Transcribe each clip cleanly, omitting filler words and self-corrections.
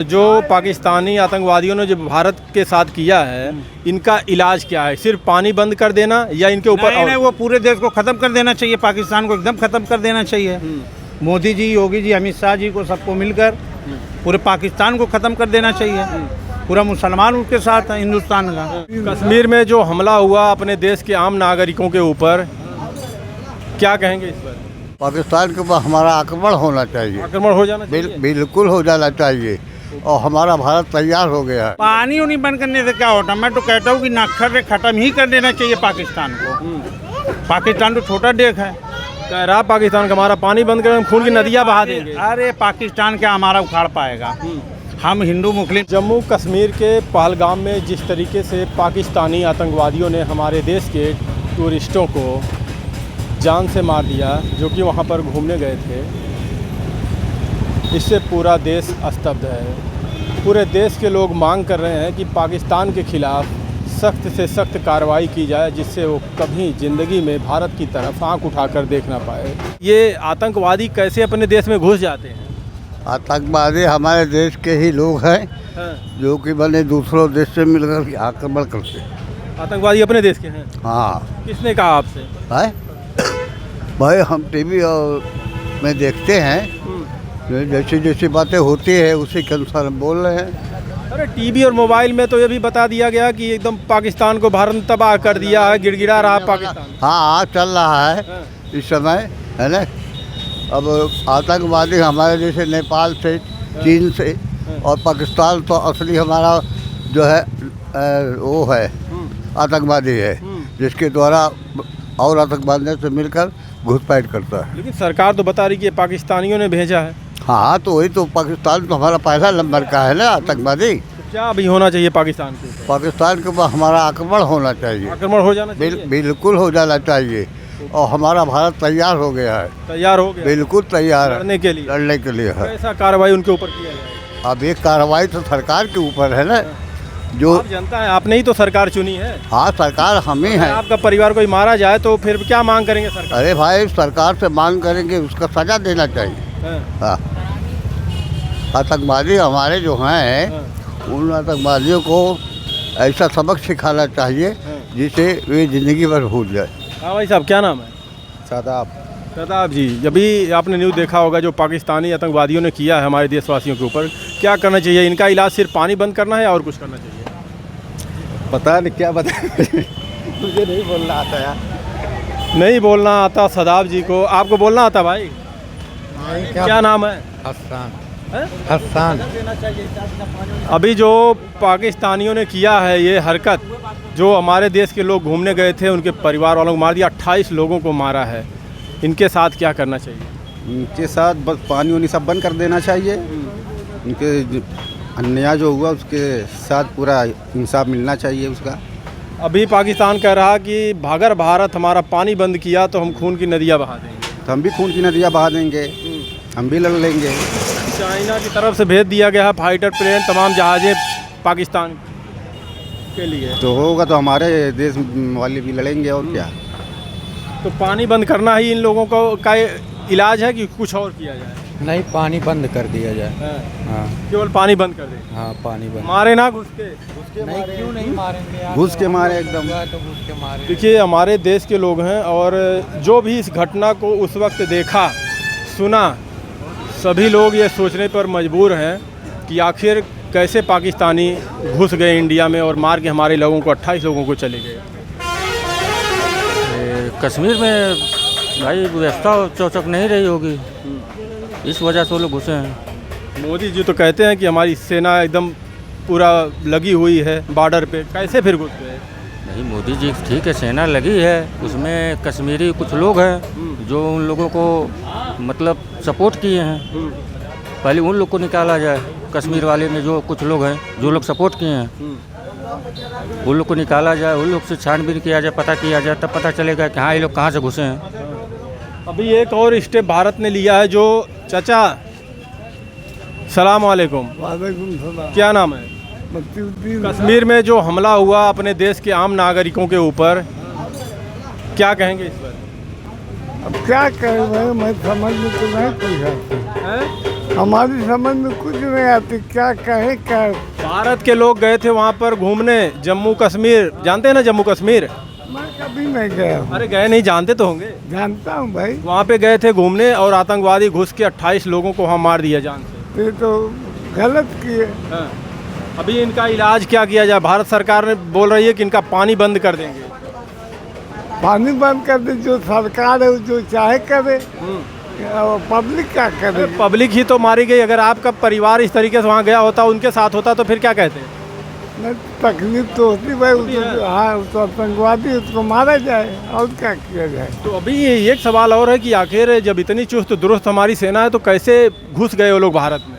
जो पाकिस्तानी आतंकवादियों ने जो भारत के साथ किया है, इनका इलाज क्या है? सिर्फ पानी बंद कर देना या इनके ऊपर नहीं, वो पूरे देश को ख़त्म कर देना चाहिए। पाकिस्तान को एकदम ख़त्म कर देना चाहिए। मोदी जी, योगी जी, अमित शाह जी को सबको मिलकर पूरे पाकिस्तान को ख़त्म कर देना चाहिए। पूरा मुसलमान उनके साथ है, हिंदुस्तान का। कश्मीर में जो हमला हुआ अपने देश के आम नागरिकों के ऊपर, क्या कहेंगे इस पर? पाकिस्तान के ऊपर हमारा आक्रमण होना चाहिए। आक्रमण हो जाना चाहिए। बिल्कुल हो जाना चाहिए और हमारा भारत तैयार हो गया है। पानी उन्हीं बंद करने से क्या होता? मैं तो कहता हूँ कि नक्सर ख़त्म ही कर देना चाहिए पाकिस्तान को। पाकिस्तान तो छोटा देश है। कह रहा पाकिस्तान का हमारा पानी बंद कर, खून की नदियाँ बहा देंगे। अरे पाकिस्तान क्या हमारा उखाड़ पाएगा? हम हिंदू मुस्लिम। जम्मू कश्मीर के पहलगाम में जिस तरीके से पाकिस्तानी आतंकवादियों ने हमारे देश के टूरिस्टों को जान से मार दिया, जो कि वहाँ पर घूमने गए थे, इससे पूरा देश स्तब्ध है। पूरे देश के लोग मांग कर रहे हैं कि पाकिस्तान के खिलाफ़ सख्त से सख्त कार्रवाई की जाए, जिससे वो कभी ज़िंदगी में भारत की तरफ आंख उठाकर देख ना पाए। ये आतंकवादी कैसे अपने देश में घुस जाते हैं? आतंकवादी हमारे देश के ही लोग हैं, जो कि बने दूसरों देश से मिलकर आक्रमण करते हैं। आतंकवादी अपने देश के हैं? हाँ। किसने कहा आपसे? है भाई, हम टीवी और में देखते हैं, जैसी जैसी बातें होती है उसी के अनुसार हम बोल रहे हैं। अरे टीवी और मोबाइल में तो ये भी बता दिया गया कि एकदम पाकिस्तान को भारत ने तबाह कर दिया है, गिड़गिड़ा रहा पाकिस्तान। हाँ, चल रहा है इस समय, है ना। अब आतंकवादी हमारे जैसे नेपाल से, चीन से और पाकिस्तान तो असली हमारा जो है वो है आतंकवादी है, जिसके द्वारा और आतंकवादियों से मिलकर घुसपैठ करता है। लेकिन सरकार तो बता रही कि पाकिस्तानियों ने भेजा है। हाँ, तो वही तो, पाकिस्तान तो हमारा पहला नंबर का है ना आतंकवादी। तो क्या अभी होना चाहिए पाकिस्तान के ऊपर? पाकिस्तान के ऊपर हमारा आक्रमण होना चाहिए। आक्रमण हो जाना चाहिए। बिल्कुल हो जाना चाहिए और हमारा भारत तैयार हो गया है। तैयार हो गया? बिल्कुल तैयार है लड़ने के लिए। लड़ने के लिए है। कैसा कार्रवाई उनके ऊपर किया जाए? अब ये कार्रवाई तो सरकार के ऊपर है ना, जो आप जनता है, आपने ही तो सरकार चुनी है। हाँ, सरकार हम ही है। आपका परिवार कोई मारा जाए तो फिर क्या मांग करेंगे सरकार? अरे भाई, सरकार से मांग करेंगे उसका सजा देना चाहिए। हाँ, आतंकवादी हमारे जो हैं, उन आतंकवादियों को ऐसा सबक सिखाना चाहिए जिससे वे ज़िंदगी भर भूल जाए। हाँ भाई साहब, क्या नाम है? शादाब जी, अभी आपने न्यूज़ देखा होगा जो पाकिस्तानी आतंकवादियों ने किया है हमारे देशवासियों के ऊपर, क्या करना चाहिए? इनका इलाज सिर्फ पानी बंद करना है और कुछ करना चाहिए? पता नहीं क्या बता मुझे नहीं बोलना आता यार। नहीं बोलना आता शादाब जी को? आपको बोलना आता भाई? क्या नाम है? हसन। अभी जो पाकिस्तानियों ने किया है ये हरकत, जो हमारे देश के लोग घूमने गए थे उनके परिवार वालों को मार दिया, 28 लोगों को मारा है, इनके साथ क्या करना चाहिए? इनके साथ बस पानी वानी सब बंद कर देना चाहिए। इनके अन्याय जो हुआ उसके साथ पूरा इंसाफ मिलना चाहिए उसका। अभी पाकिस्तान कह रहा कि अगर भारत हमारा पानी बंद किया तो हम खून की नदियाँ बहा देंगे। तो हम भी खून की नदियाँ बहा देंगे, हम भी लड़ लेंगे। चाइना की तरफ से भेज दिया गया है फाइटर प्लेन, तमाम जहाज़ें पाकिस्तान के लिए। तो होगा तो हमारे देश वाले भी लड़ेंगे और क्या। तो पानी बंद करना ही इन लोगों को का इलाज है कि कुछ और किया जाए? नहीं, पानी बंद कर दिया जाए। हाँ, केवल पानी बंद कर दें? हाँ, पानी बंद। मारे ना घुस के? नहीं, क्यों नहीं मारेंगे? घुस के मारे एकदम। तो घुस के मारे। देखिए, हमारे देश के लोग हैं और जो भी इस घटना को उस वक्त देखा सुना, सभी लोग ये सोचने पर मजबूर हैं कि आखिर कैसे पाकिस्तानी घुस गए इंडिया में और मार के हमारे लोगों को, 28 लोगों को चले गए। कश्मीर में भाई व्यवस्था चौचक नहीं रही होगी, इस वजह से वो लोग घुसे हैं। मोदी जी तो कहते हैं कि हमारी सेना एकदम पूरा लगी हुई है बॉर्डर पे, कैसे फिर घुस गए? नहीं, मोदी जी ठीक है, सेना लगी है, उसमें कश्मीरी कुछ लोग हैं जो उन लोगों को मतलब सपोर्ट किए हैं। पहले उन लोग को निकाला जाए, कश्मीर वाले में जो कुछ लोग हैं जो लोग सपोर्ट किए हैं उन लोग को निकाला जाए, उन लोग से छानबीन किया जाए, पता किया जाए, तब पता चलेगा कि हाँ ये लोग कहाँ से घुसे हैं। अभी एक और स्टेप भारत ने लिया है जो, चाचा सलाम वालेकुम। वालेकुम सलाम। क्या नाम है? कश्मीर में जो हमला हुआ अपने देश के आम नागरिकों के ऊपर, क्या कहेंगे इस पर? अब क्या करें भाई, मैं समझ में तो नहीं कोई आती। हमारी समझ में कुछ नहीं आती, क्या कहे क्या। भारत के लोग गए थे वहाँ पर घूमने, जम्मू कश्मीर, जानते हैं ना जम्मू कश्मीर? मैं कभी नहीं गया हूँ। अरे गए नहीं, जानते तो होंगे। जानता हूँ भाई। वहाँ पे गए थे घूमने और आतंकवादी घुस के 28 लोगों को वहाँ मार दिया जान से। ये तो गलत किए। हाँ। अभी इनका इलाज क्या किया जाए? भारत सरकार ने बोल रही है कि इनका पानी बंद कर देंगे। पानी बंद कर दे, जो सरकार है जो चाहे करे, और पब्लिक क्या करे। पब्लिक ही तो मारी गई। अगर आपका परिवार इस तरीके से वहाँ गया होता, उनके साथ होता, तो फिर क्या कहते? नहीं, तकलीफ तो होती भाई, हाँ तो आतंकवादी उसको मारा जाए और क्या किया जाए। तो अभी एक सवाल और है कि आखिर जब इतनी चुस्त दुरुस्त हमारी सेना है तो कैसे घुस गए वो लोग भारत में?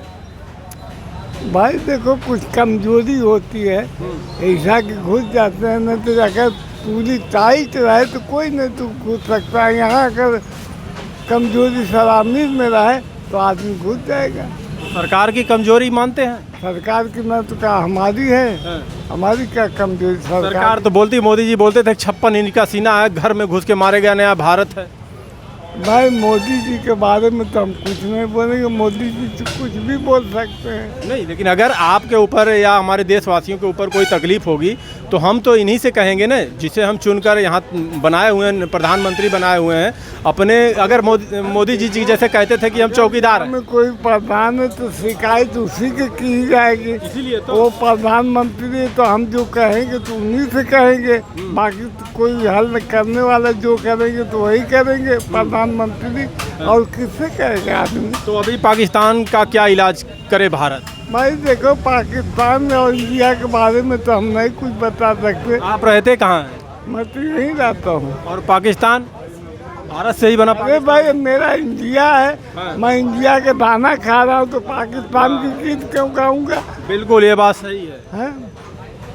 भाई देखो, कुछ कमजोरी होती है, ऐसा कि घुस जाते हैं। नहीं तो अगर पूरी टाइट रहे तो कोई नहीं तो घुस सकता है। यहाँ अगर कमजोरी सलामी में रहे तो आदमी घुस जाएगा। सरकार की कमजोरी मानते हैं? सरकार की ना तो क्या हमारी है, हमारी क्या कमजोरी। सरकार तो बोलती, मोदी जी बोलते थे 56 इंच का सीना है, घर में घुस के मारे गया नया भारत है। भाई मोदी जी के बारे में तो हम कुछ नहीं बोलेंगे, मोदी जी तो कुछ भी बोल सकते हैं। नहीं, लेकिन अगर आपके ऊपर या हमारे देशवासियों के ऊपर कोई तकलीफ होगी तो हम तो इन्हीं से कहेंगे ना, जिसे हम चुनकर यहाँ बनाए हुए हैं, प्रधानमंत्री बनाए हुए हैं अपने। अगर मोदी जी जैसे कहते थे कि हम चौकीदार हैं, में कोई प्रधान है तो शिकायत उसी की की जाएगी। इसीलिए तो वो प्रधानमंत्री है तो हम जो कहेंगे तो उन्हीं से कहेंगे। बाकी तो कोई हल करने वाला जो करेंगे तो वही करेंगे प्रधानमंत्री, और किससे कहेगा आदमी। तो अभी पाकिस्तान का क्या इलाज करे भारत? भाई देखो, पाकिस्तान और इंडिया के बारे में तो हम नहीं कुछ बता सकते। आप रहते कहाँ हैं? मैं तो यहीं रहता हूँ। और पाकिस्तान भारत से ही बना? अरे भाई मेरा इंडिया है, मैं इंडिया के दाना खा रहा हूँ तो पाकिस्तान की गीत क्यों गाऊंगा? बिल्कुल, ये बात सही है।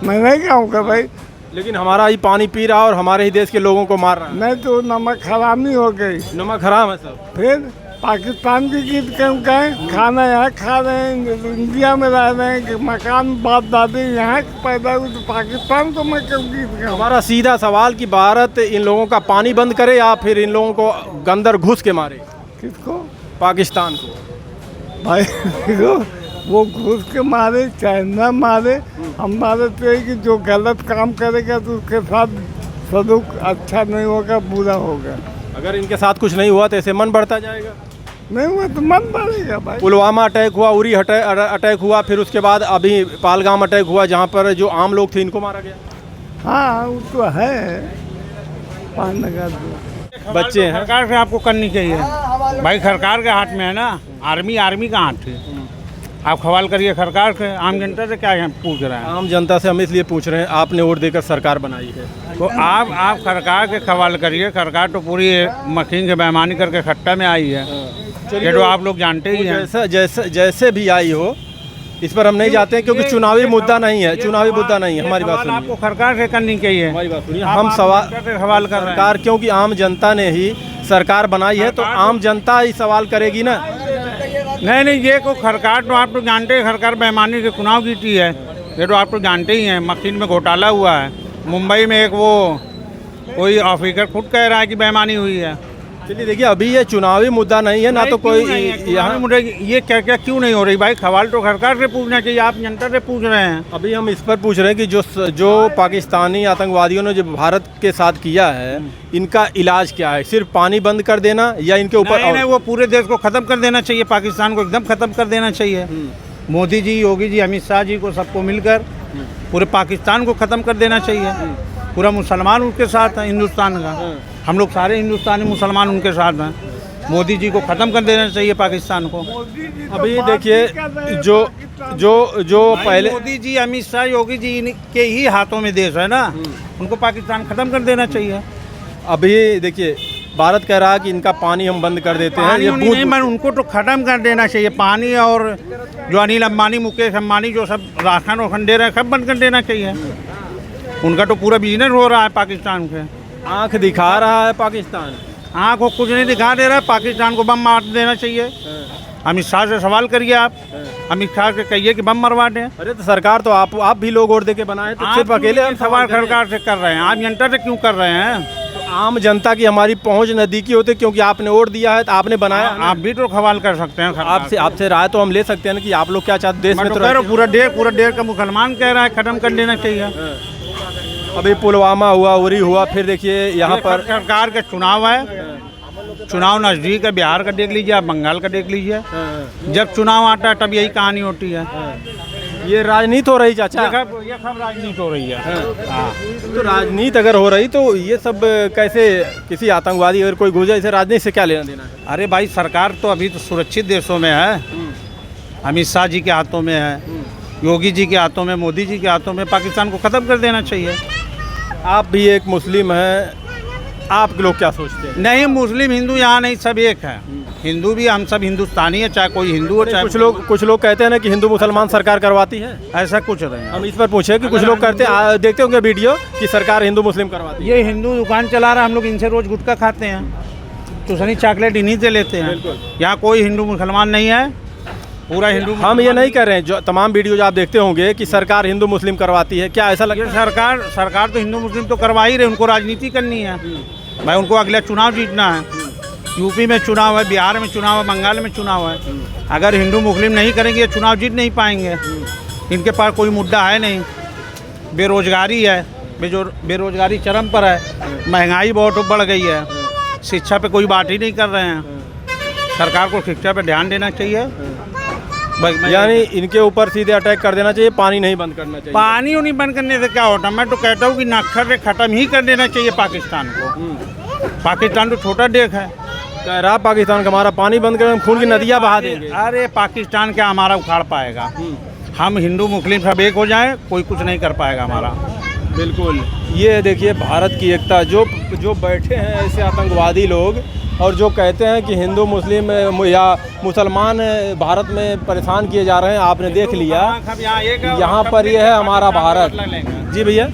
मैं नहीं गाऊंगा भाई। लेकिन हमारा ही पानी पी रहा और हमारे ही देश के लोगों को मार रहा है। नहीं तो नमक हरामी हो गई। नमक हराम है सब। फिर पाकिस्तान की गीत क्यों गाएं? खाना यहाँ खा रहे हैं, इंडिया में रह रहे हैं, कि मकान बाप दादे यहाँ पैदा हुए तो पाकिस्तान को मैं क्यों गीत गाऊं? हमारा सीधा सवाल कि भारत इन लोगों का पानी बंद करे या फिर इन लोगों को अंदर घुस के मारे? किसको? पाकिस्तान को। भाई देखो, वो घुस के मारे चाहे न मारे, हमारा तो है कि जो गलत काम करेगा तो उसके साथ सलूक अच्छा नहीं होगा, बुरा होगा। अगर इनके साथ कुछ नहीं हुआ तो ऐसे मन बढ़ता जाएगा। नहीं हुआ तो मन बढ़ेगा भाई। पुलवामा अटैक हुआ, उरी अटैक हुआ, फिर उसके बाद अभी पालगाम अटैक हुआ जहाँ पर जो आम लोग थे इनको मारा गया। हाँ वो तो है, पान लगा दो। बच्चे हैं। सरकार से आपको करनी चाहिए भाई, सरकार के हाथ में है ना, आर्मी का हाथ है। आप सवाल करिए सरकार से, आम जनता से क्या पूछ रहे हैं? आम जनता से हम इसलिए पूछ रहे हैं, आपने वोट देकर सरकार बनाई है तो आप सरकार के सवाल करिए। सरकार तो पूरी मशीन से बेईमानी करके सत्ता में आई है, ये तो आप लोग जानते ही हैं। जैसे भी आई हो, इस पर हम नहीं जाते हैं क्योंकि चुनावी मुद्दा नहीं है। चुनावी मुद्दा नहीं है। हमारी बात सुनिए, आपको सरकार से करनी चाहिए। हमारी बात सुनिए, हम सवाल कर रहे हैं सरकार, क्योंकि आम जनता ने ही सरकार बनाई है तो आम जनता ही सवाल करेगी ना। नहीं, ये को सरकार तो आप तो जानते हैं, सरकार बेईमानी के चुनाव जीती है, ये तो आप तो जानते ही हैं। मशीन में घोटाला हुआ है, मुंबई में एक वो कोई ऑफिसर खुद कह रहा है कि बेईमानी हुई है। चलिए देखिए, अभी ये चुनावी मुद्दा नहीं है ना, तो कोई यहाँ मुझे ये क्या क्यों नहीं हो रही भाई? सवाल तो सरकार से पूछना चाहिए, आप जनता से पूछ रहे हैं। अभी हम इस पर पूछ रहे हैं कि जो पाकिस्तानी आतंकवादियों ने जो भारत के साथ किया है, इनका इलाज क्या है? सिर्फ पानी बंद कर देना या इनके ऊपर? नहीं, वो पूरे देश को ख़त्म कर देना चाहिए, पाकिस्तान को एकदम ख़त्म कर देना चाहिए। मोदी जी, योगी जी, अमित शाह जी को सबको मिलकर पूरे पाकिस्तान को ख़त्म कर देना चाहिए। पूरा मुसलमान उनके साथ है, हिंदुस्तान का। हम लोग सारे हिंदुस्तानी मुसलमान उनके साथ हैं। मोदी जी को ख़त्म कर देना चाहिए पाकिस्तान को। अभी देखिए, जो पहले मोदी जी, अमित शाह, योगी जी के ही हाथों में देश है ना, उनको पाकिस्तान ख़त्म कर देना चाहिए। अभी देखिए, भारत कह रहा है कि इनका पानी हम बंद कर देते हैं। ये नहीं, मैं उनको तो ख़त्म कर देना चाहिए पानी। और जो अनिल अंबानी, मुकेश अंबानी जो सब राशन वाशन दे रहे हैं, सब बंद कर देना चाहिए। उनका तो पूरा बिजनेस हो रहा है पाकिस्तान से। आंख दिखा रहा है पाकिस्तान, आँख को कुछ नहीं दिखा दे रहा है। पाकिस्तान को बम मार देना चाहिए। अमित शाह से सवाल करिए आप, अमित शाह से कहिए कि बम मरवा दें। अरे तो सरकार तो आप भी लोग वोट दे के बनाए, तो सिर्फ अकेले हम सवाल सरकार से कर रहे हैं, आप जनता से क्यों कर रहे हैं? तो आम जनता की हमारी पहुंच नज़दीकी होती, क्योंकि आपने वोट दिया है तो आपने बनाया है ना। आप भी तो सवाल कर सकते हैं आपसे राय तो हम ले सकते हैं ना कि आप लोग क्या चाहते देश में। तो रहते पूरा देश का मुसलमान कह रहा है खत्म कर देना चाहिए। हैं। अभी पुलवामा हुआ, उरी हुआ, फिर देखिए यहाँ पर सरकार का चुनाव है, चुनाव नज़दीक है। बिहार का देख लीजिए, आप बंगाल का देख लीजिए। जब चुनाव आता है तब यही कहानी होती है। ये राजनीति हो रही चाचा। ये सब राजनीति हो रही है। हाँ। तो राजनीति अगर हो रही तो ये सब कैसे, किसी आतंकवादी अगर कोई घुस जाए, इसे राजनीति से क्या लेना देना है? अरे भाई, सरकार तो अभी तो सुरक्षित देशों में है। अमित शाह जी के हाथों में है, योगी जी के हाथों में, मोदी जी के हाथों में। पाकिस्तान को ख़त्म कर देना चाहिए। आप भी एक मुस्लिम हैं, आप लोग क्या सोचते हैं? नहीं, मुस्लिम हिंदू यहाँ नहीं, सब एक है। हिंदू भी हम सब हिंदुस्तानी है, चाहे कोई हिंदू हो चाहे कुछ लोग कहते हैं ना कि हिंदू मुसलमान सरकार करवाती है। ऐसा कुछ नहीं। हम इस पर पूछे कि कुछ लोग करते देखते होंगे वीडियो कि सरकार हिंदू मुस्लिम करवाती है। ये हिंदू दुकान चला रहा है, हम लोग इनसे रोज गुटखा खाते हैं, चूसनी चॉकलेट इन्हीं से लेते हैं। यहाँ कोई हिंदू मुसलमान नहीं है, पूरा हिंदू। हम ये नहीं कर रहे हैं, जो तमाम वीडियोज आप देखते होंगे कि सरकार हिंदू मुस्लिम करवाती है, क्या ऐसा लगता है? सरकार तो हिंदू मुस्लिम तो करवा ही रहे, उनको राजनीति करनी है भाई। उनको अगला चुनाव जीतना है। यूपी में चुनाव है, बिहार में चुनाव है, बंगाल में चुनाव है। अगर हिंदू मुस्लिम नहीं करेंगे ये चुनाव जीत नहीं पाएंगे। इनके पास कोई मुद्दा है नहीं। बेरोजगारी है, बेरोजगारी चरम पर है, महंगाई बहुत बढ़ गई है, शिक्षा पे कोई बात ही नहीं कर रहे हैं। सरकार को शिक्षा पे ध्यान देना चाहिए। यानी इनके ऊपर सीधे अटैक कर देना चाहिए, पानी नहीं बंद करना चाहिए। पानी नहीं बंद करने से क्या होता है? मैं तो कहता हूँ कि नक्सर से ख़त्म ही कर देना चाहिए पाकिस्तान को। पाकिस्तान तो छोटा देश है। कह रहा पाकिस्तान का हमारा पानी बंद कर, खून की नदियाँ बहा देंगे। अरे पाकिस्तान क्या हमारा उखाड़ पाएगा? हम हिंदू मुस्लिम सब एक हो जाएं, कोई कुछ नहीं कर पाएगा हमारा। बिल्कुल। ये देखिए भारत की एकता, जो बैठे हैं ऐसे आतंकवादी लोग और जो कहते हैं कि हिंदू मुस्लिम या मुसलमान भारत में परेशान किए जा रहे हैं, आपने देख लिया यहाँ पर ये है हमारा भारत। जी भैया,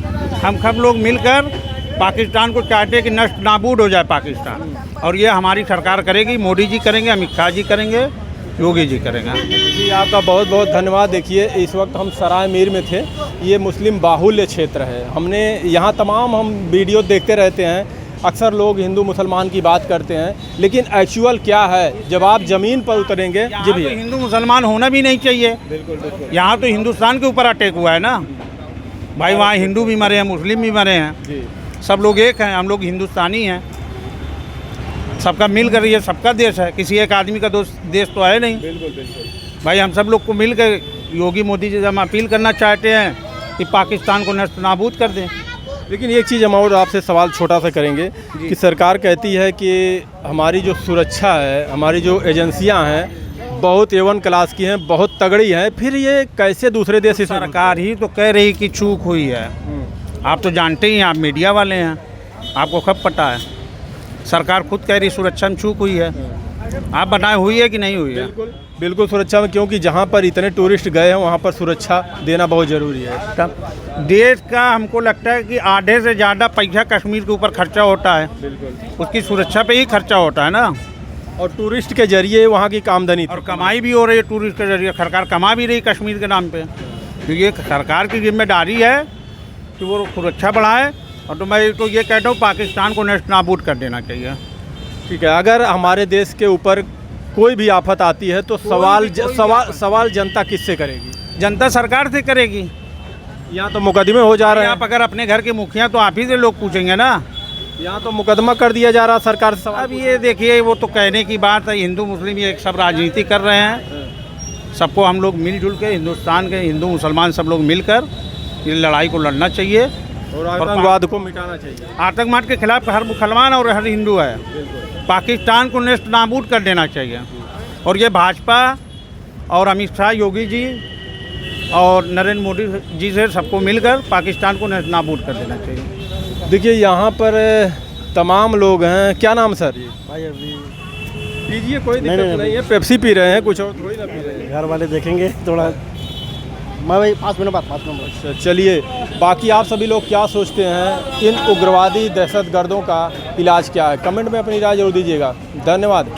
हम सब लोग मिलकर पाकिस्तान को चाहते हैं कि नष्ट नाबूद हो जाए पाकिस्तान, और ये हमारी सरकार करेगी। मोदी जी करेंगे, अमित शाह जी करेंगे, योगी जी करेंगे। जी आपका बहुत बहुत धन्यवाद। देखिए इस वक्त हम सराय मीर में थे, ये मुस्लिम बाहुल्य क्षेत्र है। हमने यहाँ तमाम हम वीडियो देखते रहते हैं, अक्सर लोग हिंदू मुसलमान की बात करते हैं, लेकिन एक्चुअल क्या है जब आप ज़मीन पर उतरेंगे। जी भैया, हिंदू मुसलमान होना भी नहीं चाहिए। बिल्कुल बिल्कुल। यहाँ तो हिंदुस्तान के ऊपर अटैक हुआ है ना भाई, वहाँ हिंदू भी मरे हैं, मुस्लिम भी मरे हैं, जी सब लोग एक हैं। हम लोग हिंदुस्तानी हैं, सबका मिल कर ये सबका देश है, किसी एक आदमी का देश तो है नहीं। बिल्कुल बिल्कुल भाई हम सब लोग को मिल कर योगी मोदी जी से हम अपील करना चाहते हैं कि पाकिस्तान को नष्ट नाबूद कर दें। लेकिन एक चीज़ हम और आपसे सवाल छोटा सा करेंगे कि सरकार कहती है कि हमारी जो सुरक्षा है, हमारी जो एजेंसियां हैं बहुत A1 क्लास की हैं, बहुत तगड़ी हैं, फिर ये कैसे दूसरे देश से? सरकार ही तो कह रही कि चूक हुई है। आप तो जानते ही हैं, आप मीडिया वाले हैं, आपको कब पता है? सरकार खुद कह रही सुरक्षा में चूक हुई है। आप बताएं हुई है कि नहीं हुई है? बिल्कुल बिल्कुल सुरक्षा में, क्योंकि जहाँ पर इतने टूरिस्ट गए हैं वहाँ पर सुरक्षा देना बहुत ज़रूरी है। तब देश का हमको लगता है कि आधे से ज़्यादा पैसा कश्मीर के ऊपर खर्चा होता है, बिल्कुल उसकी सुरक्षा पे ही खर्चा होता है ना। और टूरिस्ट के जरिए वहाँ की आमदनी और कमाई भी हो रही है टूरिस्ट के जरिए, सरकार कमा भी रही कश्मीर के नाम पे। तो ये सरकार की जिम्मेदारी है कि वो सुरक्षा बढ़ाए। और तो मैं तो ये कहता हूँ पाकिस्तान को नष्ट नाबूद कर देना चाहिए। ठीक है, अगर हमारे देश के ऊपर कोई भी आफत आती है तो सवाल जनता किससे करेगी? जनता सरकार से करेगी। यहाँ तो मुकदमे हो जा रहे हैं। आप अगर अपने घर के मुखिया तो आप ही से लोग पूछेंगे ना। यहाँ तो मुकदमा कर दिया जा रहा सरकार से। अब ये देखिए, वो तो कहने की बात है, हिंदू मुस्लिम ये सब राजनीति कर रहे हैं। सबको हम लोग मिलजुल के, हिंदुस्तान के हिंदू मुसलमान सब लोग मिलकर इस लड़ाई को लड़ना चाहिए और आतंकवाद को मिटाना चाहिए। आतंकवाद के खिलाफ हर मुसलमान और हर हिंदू है। पाकिस्तान को नष्ट नाबूद कर देना चाहिए। और ये भाजपा और अमित शाह, योगी जी और नरेंद्र मोदी जी से सबको मिलकर पाकिस्तान को नष्ट नाबूद कर देना चाहिए। देखिए यहाँ पर तमाम लोग हैं। क्या नाम सर? भाई अभी पीजिए, कोई दिक्कत नहीं है। पेप्सी पी रहे हैं, कुछ और थोड़ी ना पी रहे हैं। घर वाले देखेंगे थोड़ा। मैं भाई 5 मिनट बाद 5 मिनट। अच्छा चलिए, बाकी आप सभी लोग क्या सोचते हैं इन उग्रवादी दहशतगर्दों का इलाज क्या है? कमेंट में अपनी राय जरूर दीजिएगा। धन्यवाद।